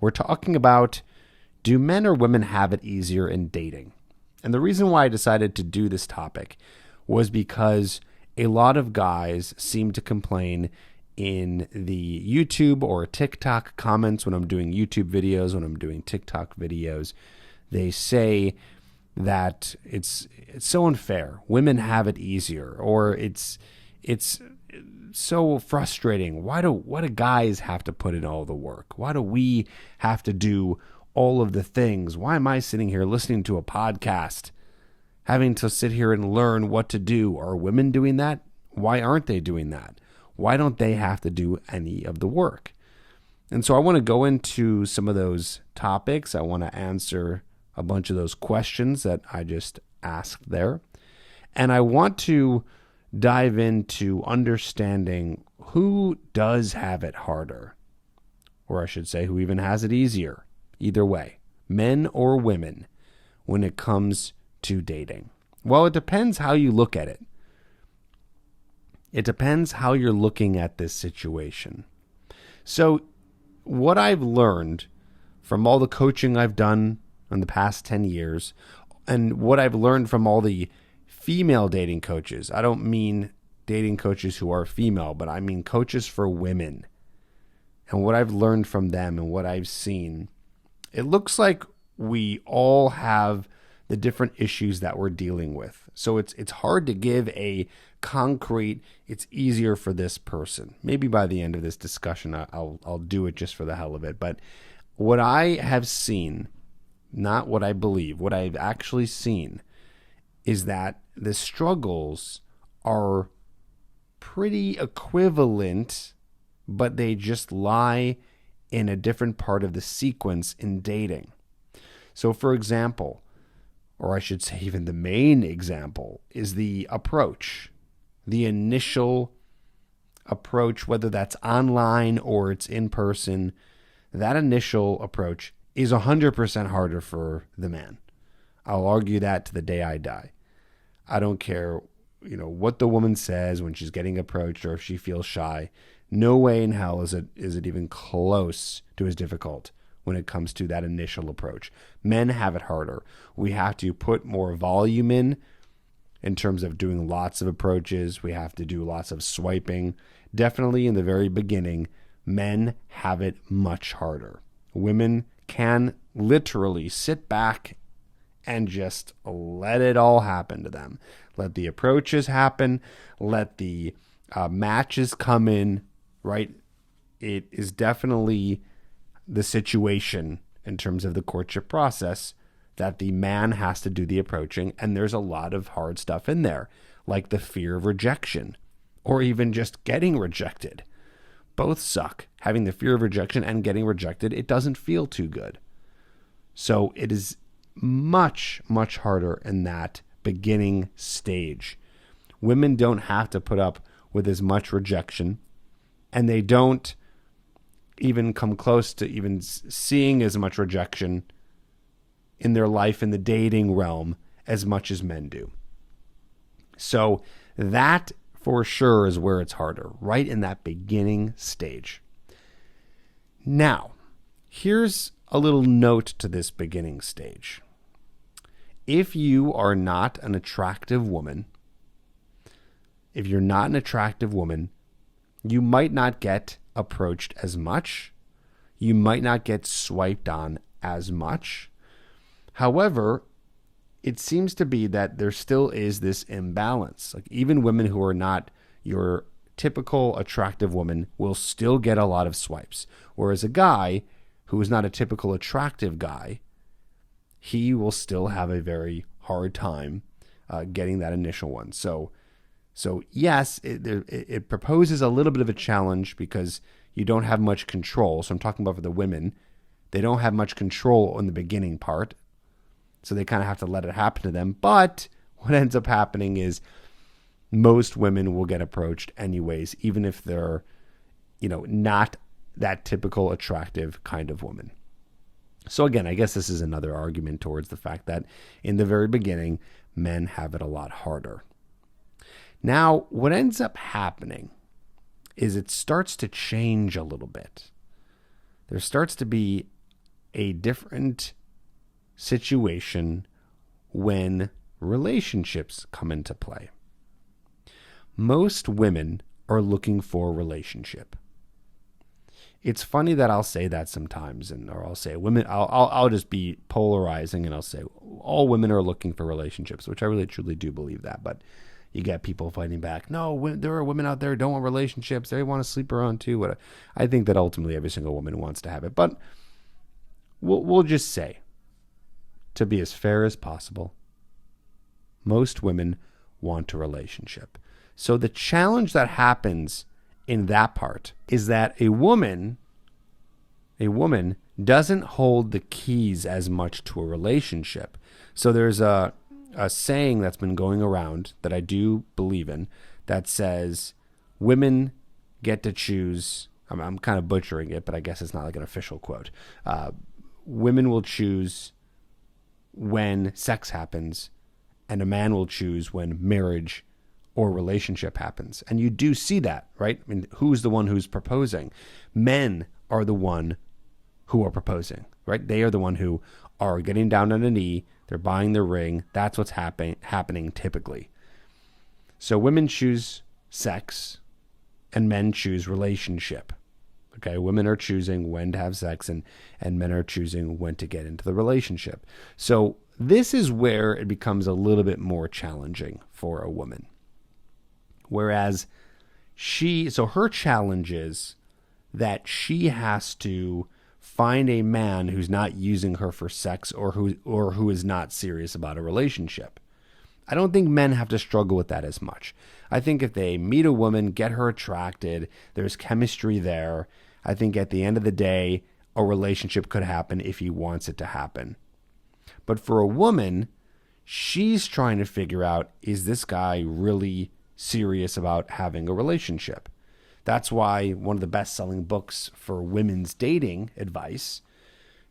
We're talking about, do men or women have it easier in dating? And the reason why I decided to do this topic was because a lot of guys seem to complain in the YouTube or TikTok comments when I'm doing YouTube videos, when I'm doing TikTok videos. They say that it's so unfair. Women have it easier, or it's so frustrating. Why do guys have to put in all the work? Why do we have to do all of the things? Why am I sitting here listening to a podcast, having to sit here and learn what to do? Are women doing that? Why aren't they doing that? Why don't they have to do any of the work? And so I want to go into some of those topics. I want to answer a bunch of those questions that I just asked there. And I want to dive into understanding who does have it harder, or I should say who even has it easier, either way, men or women, when it comes to dating. Well, it depends how you look at it. It depends how you're looking at this situation. So what I've learned from all the coaching I've done in the past 10 years, and what I've learned from all the female dating coaches, I don't mean dating coaches who are female, but I mean coaches for women. And what I've learned from them and what I've seen, it looks like we all have the different issues that we're dealing with. So it's hard to give a concrete, it's easier for this person. Maybe by the end of this discussion, I'll do it just for the hell of it. But what I have seen, not what I believe, what I've actually seen is that the struggles are pretty equivalent, but they just lie in a different part of the sequence in dating. So for example, or I should say even the main example, is the approach. The initial approach, whether that's online or it's in person, that initial approach is 100% harder for the man. I'll argue that to the day I die. I don't care, what the woman says when she's getting approached or if she feels shy. No way in hell is it even close to as difficult when it comes to that initial approach. Men have it harder. We have to put more volume in terms of doing lots of approaches. We have to do lots of swiping. Definitely in the very beginning, men have it much harder. Women can literally sit back and just let it all happen to them. Let the approaches happen. Let the matches come in, right? It is definitely the situation in terms of the courtship process that the man has to do the approaching, and there's a lot of hard stuff in there, like the fear of rejection, or even just getting rejected. Both suck. Having the fear of rejection and getting rejected, it doesn't feel too good. So it is much, much harder in that beginning stage. Women don't have to put up with as much rejection, and they don't even come close to even seeing as much rejection in their life in the dating realm as much as men do. So that for sure is where it's harder, right in that beginning stage. Now, here's a little note to this beginning stage. If you are not an attractive woman, you might not get approached as much. You might not get swiped on as much. However, it seems to be that there still is this imbalance. Like even women who are not your typical attractive woman will still get a lot of swipes. Whereas a guy who is not a typical attractive guy, he will still have a very hard time getting that initial one. So yes, it proposes a little bit of a challenge because you don't have much control. So I'm talking about for the women. They don't have much control in the beginning part. So they kind of have to let it happen to them. But what ends up happening is most women will get approached anyways, even if they're, not that typical attractive kind of woman. So again, I guess this is another argument towards the fact that in the very beginning, men have it a lot harder. Now, what ends up happening is it starts to change a little bit. There starts to be a different situation when relationships come into play. Most women are looking for a relationship. It's funny that I'll say that sometimes, or I'll say women. I'll just be polarizing, and I'll say all women are looking for relationships, which I really truly do believe that. But you get people fighting back. No, there are women out there who don't want relationships. They want to sleep around too. I think that ultimately every single woman wants to have it. But we'll just say, to be as fair as possible, most women want a relationship. So the challenge that happens in that part is that a woman doesn't hold the keys as much to a relationship. So there's a saying that's been going around that I do believe in that says women get to choose. I'm kind of butchering it, but I guess it's not like an official quote. Women will choose when sex happens, and a man will choose when marriage or relationship happens. And you do see that, right? I mean, who's the one who's proposing? Men are the one who are proposing, right? They are the one who are getting down on a knee. They're buying the ring. That's what's happening typically. So women choose sex and men choose relationship. Okay, women are choosing when to have sex and men are choosing when to get into the relationship. So this is where it becomes a little bit more challenging for a woman. Whereas her challenge is that she has to find a man who's not using her for sex or who is not serious about a relationship. I don't think men have to struggle with that as much. I think if they meet a woman, get her attracted, there's chemistry there, I think at the end of the day, a relationship could happen if he wants it to happen. But for a woman, she's trying to figure out, is this guy really serious about having a relationship? That's why one of the best-selling books for women's dating advice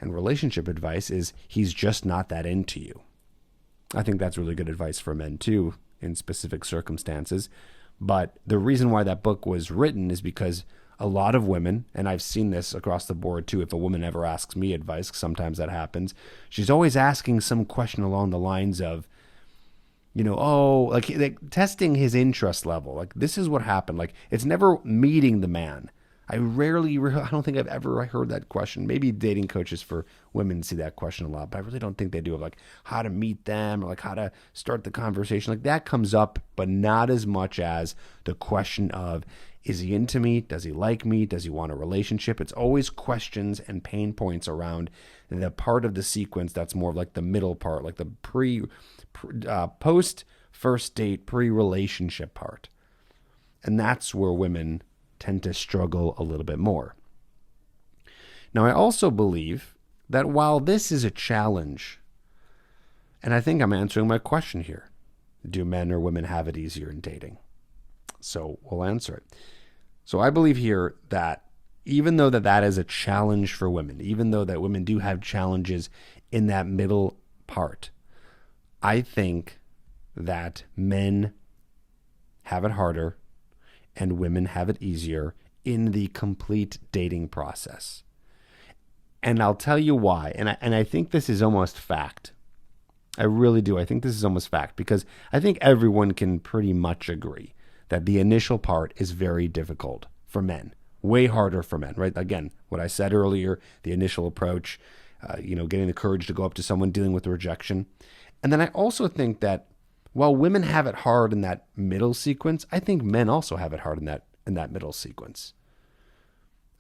and relationship advice is He's Just Not That Into You. I think that's really good advice for men too in specific circumstances. But the reason why that book was written is because a lot of women, and I've seen this across the board too, if a woman ever asks me advice, sometimes that happens, she's always asking some question along the lines of, like testing his interest level. Like, this is what happened. Like, it's never meeting the man. I don't think I've ever heard that question. Maybe dating coaches for women see that question a lot, but I really don't think they do. Like, how to meet them or like how to start the conversation. Like, that comes up, but not as much as the question of, is he into me? Does he like me? Does he want a relationship? It's always questions and pain points around the part of the sequence that's more like the middle part, like the post first date, pre-relationship part. And that's where women tend to struggle a little bit more. Now, I also believe that while this is a challenge, and I think I'm answering my question here, do men or women have it easier in dating? So we'll answer it. So I believe here that even though that is a challenge for women, even though that women do have challenges in that middle part, I think that men have it harder and women have it easier in the complete dating process. And I'll tell you why. And I think this is almost fact. I really do. I think this is almost fact because I think everyone can pretty much agree that the initial part is very difficult for men, way harder for men, right? Again, what I said earlier, the initial approach, getting the courage to go up to someone, dealing with the rejection. And then I also think that while women have it hard in that middle sequence, I think men also have it hard in that middle sequence.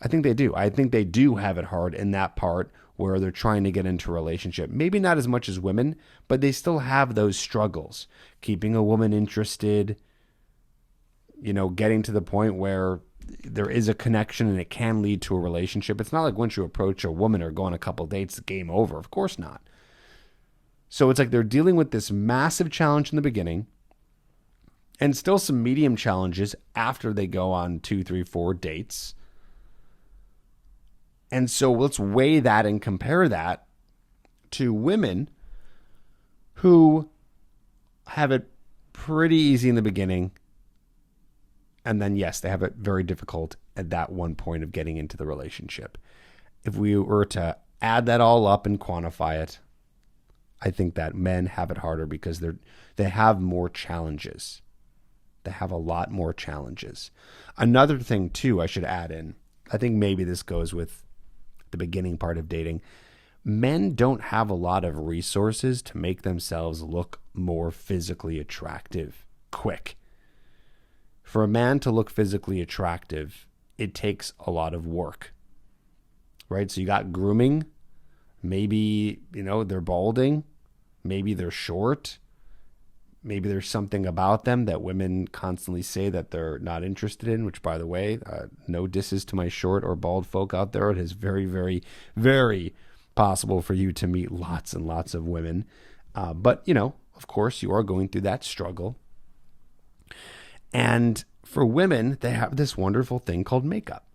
I think they do. I think they do have it hard in that part where they're trying to get into a relationship. Maybe not as much as women, but they still have those struggles. Keeping a woman interested, getting to the point where there is a connection and it can lead to a relationship. It's not like once you approach a woman or go on a couple dates, game over. Of course not. So it's like they're dealing with this massive challenge in the beginning and still some medium challenges after they go on 2, 3, 4 dates. And so let's weigh that and compare that to women who have it pretty easy in the beginning. And then, yes, they have it very difficult at that one point of getting into the relationship. If we were to add that all up and quantify it, I think that men have it harder because they have more challenges. They have a lot more challenges. Another thing too, I should add in, I think maybe this goes with the beginning part of dating. Men don't have a lot of resources to make themselves look more physically attractive quick. For a man to look physically attractive, it takes a lot of work, right? So you got grooming. Maybe, they're balding. Maybe they're short. Maybe there's something about them that women constantly say that they're not interested in, which, by the way, no disses to my short or bald folk out there. It is very, very, very possible for you to meet lots and lots of women. But, of course, you are going through that struggle. And for women, they have this wonderful thing called makeup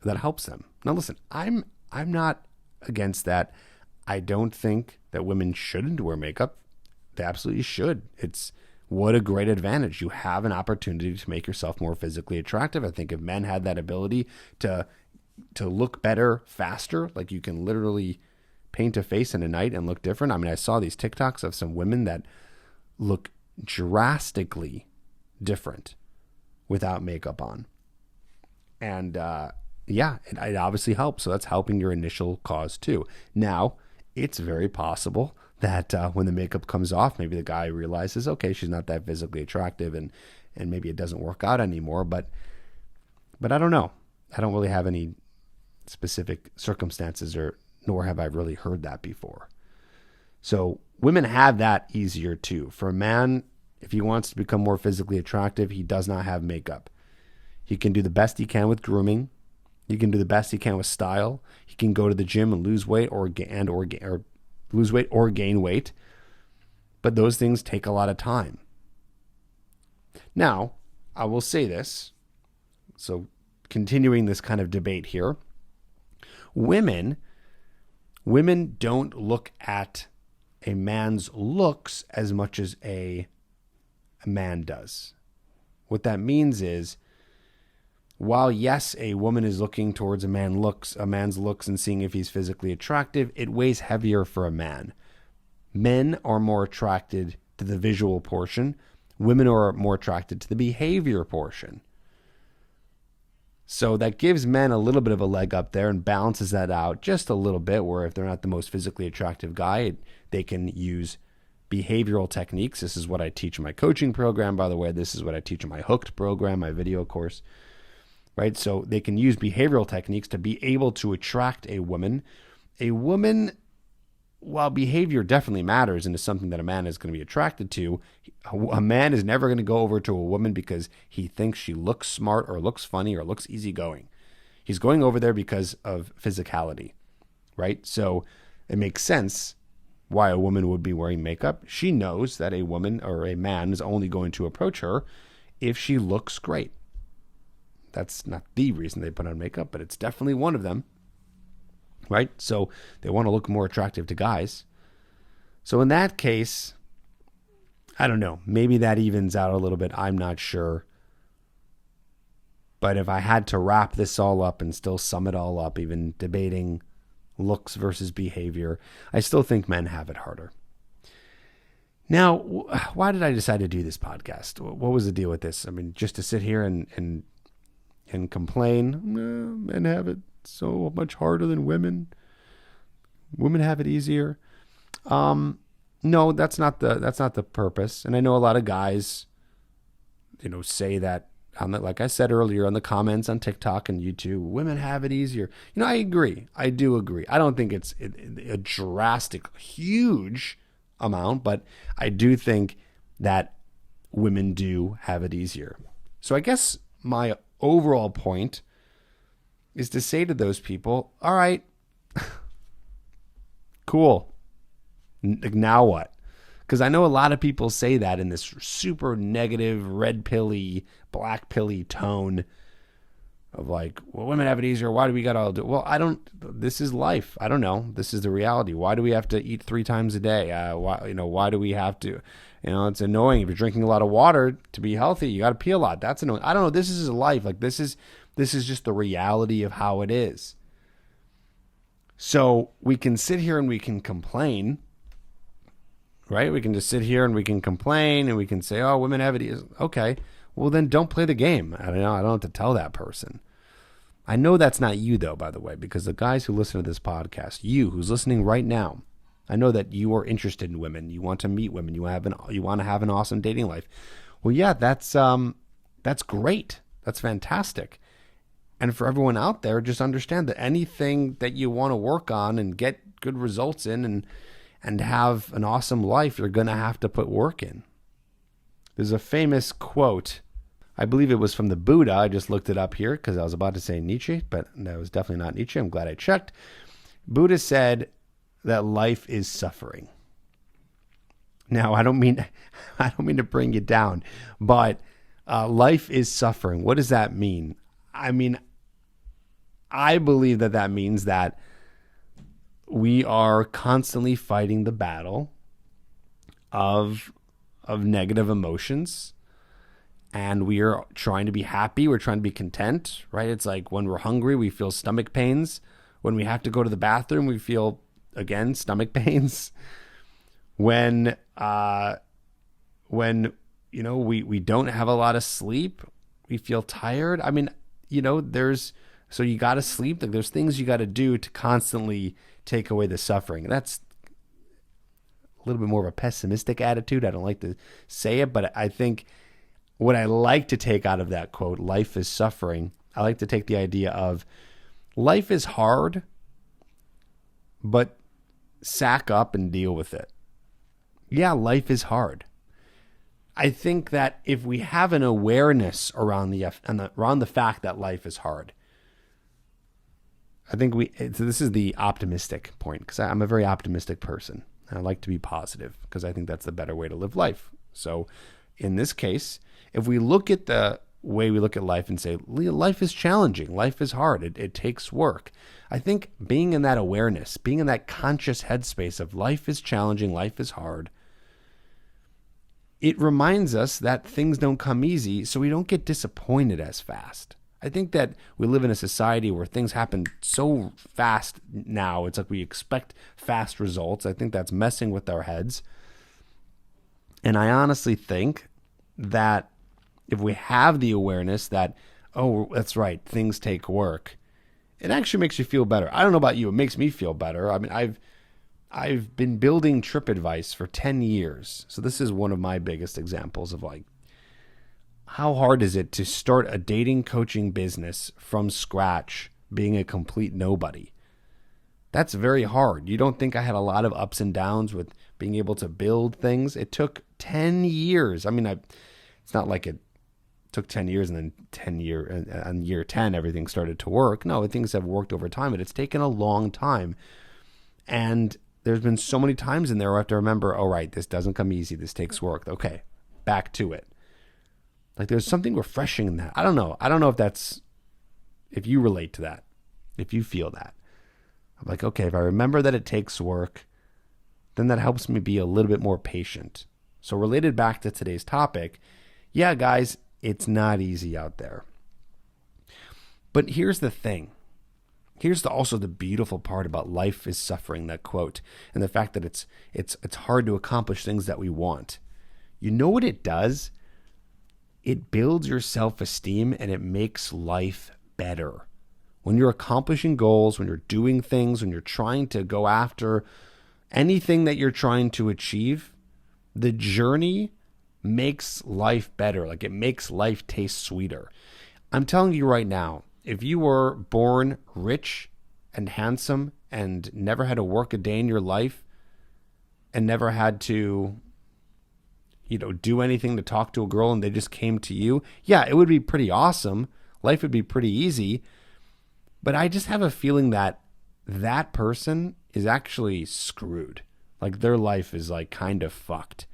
that helps them. Now, listen, I'm not against that. I don't think that women shouldn't wear makeup. They absolutely should. It's what a great advantage. You have an opportunity to make yourself more physically attractive. I think if men had that ability to look better faster, like you can literally paint a face in a night and look different. I mean, I saw these TikToks of some women that look drastically different without makeup on. And it obviously helps. So that's helping your initial cause too. Now, it's very possible that when the makeup comes off, maybe the guy realizes, okay, she's not that physically attractive and maybe it doesn't work out anymore. But I don't know. I don't really have any specific circumstances nor have I really heard that before. So women have that easier too. For a man, if he wants to become more physically attractive, he does not have makeup. He can do the best he can with grooming. He can do the best he can with style. He can go to the gym and lose weight or gain weight. But those things take a lot of time. Now, I will say this. So continuing this kind of debate here, women don't look at a man's looks as much as a man does. What that means is, while yes, a woman is looking towards a man's looks and seeing if he's physically attractive, it weighs heavier for a man. Men are more attracted to the visual portion. Women are more attracted to the behavior portion. So that gives men a little bit of a leg up there and balances that out just a little bit, where if they're not the most physically attractive guy, they can use behavioral techniques. This is what I teach in my coaching program, by the way. This is what I teach in my Hooked program, my video course. Right? So they can use behavioral techniques to be able to attract a woman. A woman, while behavior definitely matters and is something that a man is going to be attracted to, a man is never going to go over to a woman because he thinks she looks smart or looks funny or looks easygoing. He's going over there because of physicality, right? So it makes sense why a woman would be wearing makeup. She knows that a woman or a man is only going to approach her if she looks great. That's not the reason they put on makeup, but it's definitely one of them, right? So they want to look more attractive to guys. So in that case, I don't know, maybe that evens out a little bit. I'm not sure. But if I had to wrap this all up and still sum it all up, even debating looks versus behavior, I still think men have it harder. Now, why did I decide to do this podcast? What was the deal with this? I mean, just to sit here and complain, men have it so much harder than women. Women have it easier. No, that's not the purpose. And I know a lot of guys, say that, like I said earlier, on the comments on TikTok and YouTube, women have it easier. I agree. I do agree. I don't think it's a drastic, huge amount, but I do think that women do have it easier. So I guess my overall point is to say to those people, all right, cool. Now what? Because I know a lot of people say that in this super negative, red pilly, black pilly tone of like, well, women have it easier. Why do we got to all do it? Well, this is life. I don't know. This is the reality. Why do we have to eat 3 times a day? Why do we have to, it's annoying. If you're drinking a lot of water to be healthy, you got to pee a lot. That's annoying. I don't know. This is life. Like this is just the reality of how it is. So we can sit here and we can complain, right? We can just sit here and we can complain and we can say, oh, women have it easy. Okay, well then don't play the game. I don't have to tell that person. I know that's not you though, by the way, because the guys who listen to this podcast, you who's listening right now, I know that you are interested in women. You want to meet women. You want to have an awesome dating life. Well, yeah, that's great. That's fantastic. And for everyone out there, just understand that anything that you want to work on and get good results in and have an awesome life, you're going to have to put work in. There's a famous quote. I believe it was from the Buddha. I just looked it up here because I was about to say Nietzsche, but that was definitely not Nietzsche. I'm glad I checked. Buddha said that life is suffering. Now, I don't mean to bring you down, but life is suffering. What does that mean? I mean, I believe that means that we are constantly fighting the battle of negative emotions, and we are trying to be happy. We're trying to be content, right? It's like when we're hungry, we feel stomach pains. When we have to go to the bathroom, we feel, again, stomach pains. When we don't have a lot of sleep, we feel tired. I mean, so you got to sleep. Like, there's things you got to do to constantly take away the suffering. That's a little bit more of a pessimistic attitude. I don't like to say it, but I think what I like to take out of that quote, life is suffering, I like to take the idea of life is hard, but sack up and deal with it. Yeah, life is hard. I think that if we have an awareness around the fact that life is hard, I think this is the optimistic point, because I'm a very optimistic person. I like to be positive because I think that's the better way to live life. So in this case, if we look at the way we look at life and say, life is challenging, life is hard, it takes work. I think being in that awareness, being in that conscious headspace of life is challenging, life is hard, it reminds us that things don't come easy, so we don't get disappointed as fast. I think that we live in a society where things happen so fast now. It's like we expect fast results. I think that's messing with our heads. And I honestly think that if we have the awareness that, oh, that's right, things take work, it actually makes you feel better. I don't know about you. It makes me feel better. I mean, I've been building TripAdvice for 10 years. So this is one of my biggest examples of like, how hard is it to start a dating coaching business from scratch, being a complete nobody? That's very hard. You don't think I had a lot of ups and downs with being able to build things? It took 10 years. I mean, it's not like it took 10 years and then on year 10, everything started to work. No, things have worked over time, but it's taken a long time. And there's been so many times in there where I have to remember, oh, right, this doesn't come easy. This takes work. Okay, back to it. Like, there's something refreshing in that. I don't know if you relate to that, if you feel that. I'm like, okay, if I remember that it takes work, then that helps me be a little bit more patient. So related back to today's topic, yeah, guys, it's not easy out there. But here's the thing. Here's also the beautiful part about life is suffering, that quote, and the fact that it's hard to accomplish things that we want. You know what it does? It builds your self-esteem and it makes life better. When you're accomplishing goals, when you're doing things, when you're trying to go after anything that you're trying to achieve, the journey makes life better. Like, it makes life taste sweeter. I'm telling you right now, if you were born rich and handsome and never had to work a day in your life and never had to do anything to talk to a girl and they just came to you, yeah, it would be pretty awesome. Life would be pretty easy. But I just have a feeling that that person is actually screwed. Like, their life is like kind of fucked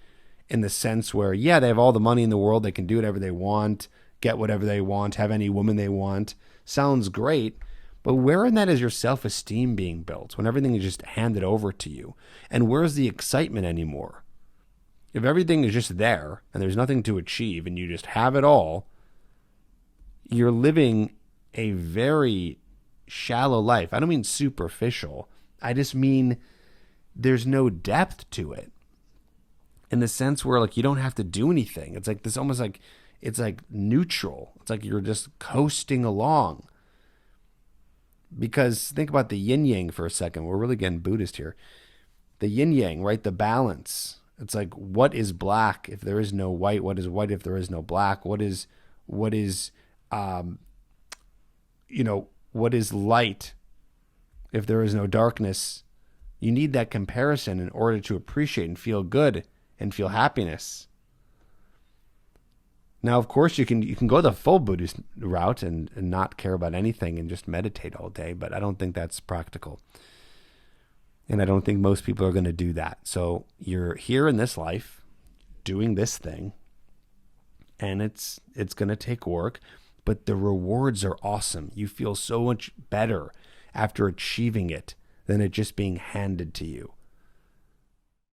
in the sense where, yeah, they have all the money in the world. They can do whatever they want, get whatever they want, have any woman they want. Sounds great. But where in that is your self-esteem being built when everything is just handed over to you? And where's the excitement anymore? If everything is just there and there's nothing to achieve and you just have it all, you're living a very shallow life. I don't mean superficial. I just mean there's no depth to it, in the sense where like you don't have to do anything. It's like this, almost like it's like neutral. It's like you're just coasting along. Because think about the yin yang for a second. We're really getting Buddhist here. The yin yang, right? The balance. It's like, what is black if there is no white? What is white if there is no black? What is what is light if there is no darkness? You need that comparison in order to appreciate and feel good and feel happiness. Now, of course, you can go the full Buddhist route and not care about anything and just meditate all day, but I don't think that's practical. And I don't think most people are going to do that. So you're here in this life doing this thing, and it's going to take work, but the rewards are awesome. You feel so much better after achieving it than it just being handed to you.